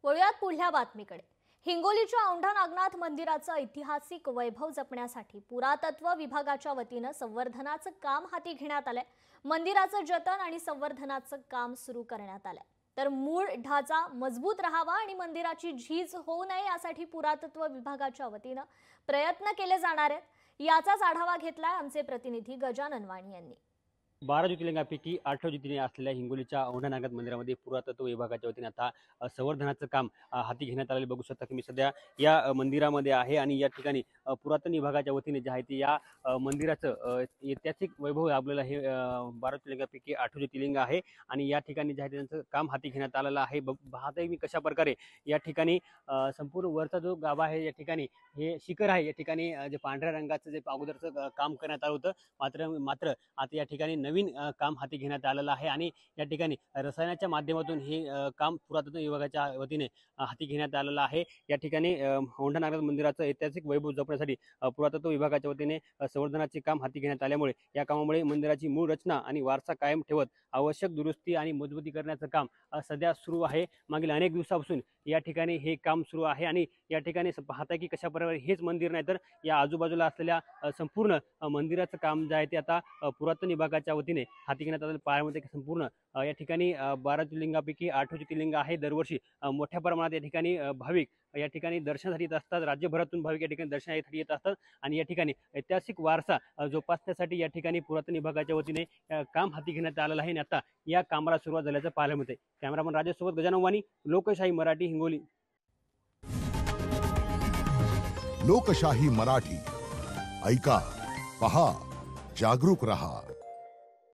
वळूयात पुढल्या बातमीकडे। हिंगोलीच्या औंढा नागनाथ मंदिराचं ऐतिहासिक वैभव जपण्यासाठी पुरातत्व विभागाच्या वतीने संवर्धनाचं काम हाती घेण्यात आलंय। मंदिराचं जतन आणि संवर्धनाचं काम सुरू करण्यात आलंय। तर मूळ ढाचा मजबूत राहावा आणि मंदिराची झीज होऊ नये यासाठी पुरातत्व विभागाच्या वतीने प्रयत्न केले जाणार आहेत। याचाच आढावा घेतलाय आमचे प्रतिनिधी गजानन वाणी यांनी। 12 ज्योतिर्लिंगापैकी 8 ज्योतिर्लिंग असलेल्या हिंगोलीच्या औंढा नागनाथ मंदिरामध्ये पुरातत्व विभागाच्या वतीने आता संवर्धनाचं काम हाती घेण्यात आलेलं बघू शकता की मी सध्या या मंदिरामध्ये आहे आणि या ठिकाणी पुरातन विभागाच्या वतीने जे आहे ते या मंदिराचं ऐतिहासिक वैभव लाभलेलं हे 12 ज्योतिर्लिंगापैकी 8 ज्योतिर्लिंग आहे आणि या ठिकाणी जे आहे त्यांचं काम हाती घेण्यात आलेलं आहे। पाहताय मी कशा प्रकारे या ठिकाणी संपूर्ण वरचा जो गाभा आहे या ठिकाणी हे शिखर आहे, या ठिकाणी जे पांढऱ्या रंगाचं जे अगोदरचं काम करण्यात आलं होतं मात्र आता या ठिकाणी नवीन काम हाती घेण्यात आलेलं आहे आणि या ठिकाणी रसायनाच्या माध्यमातून हे काम पुरातत्व विभागाच्या वतीने हाती घेण्यात आलेलं आहे। या ठिकाणी औंढा नागनाथ मंदिराचं ऐतिहासिक वैभव जपण्यासाठी पुरातत्व विभागाच्या वतीने संवर्धनाचे काम हाती घेण्यात आल्यामुळे या कामामुळे मंदिराची मूळ रचना आणि वारसा कायम ठेवत आवश्यक दुरुस्ती आणि मजबूती करण्याचं काम सध्या सुरू आहे। मागील अनेक दिवसापासून या ठिकाणी हे काम सुरू आहे आणि या ठिकाणी पाहताय की कशा प्रकारे हेच मंदिर नाही तर या आजूबाजूला असलेल्या संपूर्ण मंदिराचं काम जे आहे ते आता पुरातन विभागाच्या वतीने हाती घेण्यात आलेलं पाहायला मिळते की संपूर्ण या ठिकाणी 12 ज्योतिर्लिंगापैकी 8 ज्योतिर्लिंग आहे। दरवर्षी मोठ्या प्रमाणात या ठिकाणी भाविक या ठिकाणी दर्शनासाठी येत असतात। राज्यभरातून भाविक या ठिकाणी दर्शनासाठी येत असतात आणि या ठिकाणी ऐतिहासिक वारसा जोपासण्यासाठी या ठिकाणी पुरातन विभागाच्या वतीने काम हाती घेण्यात आलेलं आहे आणि आता या कामाला सुरुवात झाल्याचं पाहायला मिळते। कॅमेरामन राजेश सोबत गजानन वाणी, लोकशाही मराठी, हिंगोली। लोकशाही मराठी ऐका, पहा, जागरूक रहा।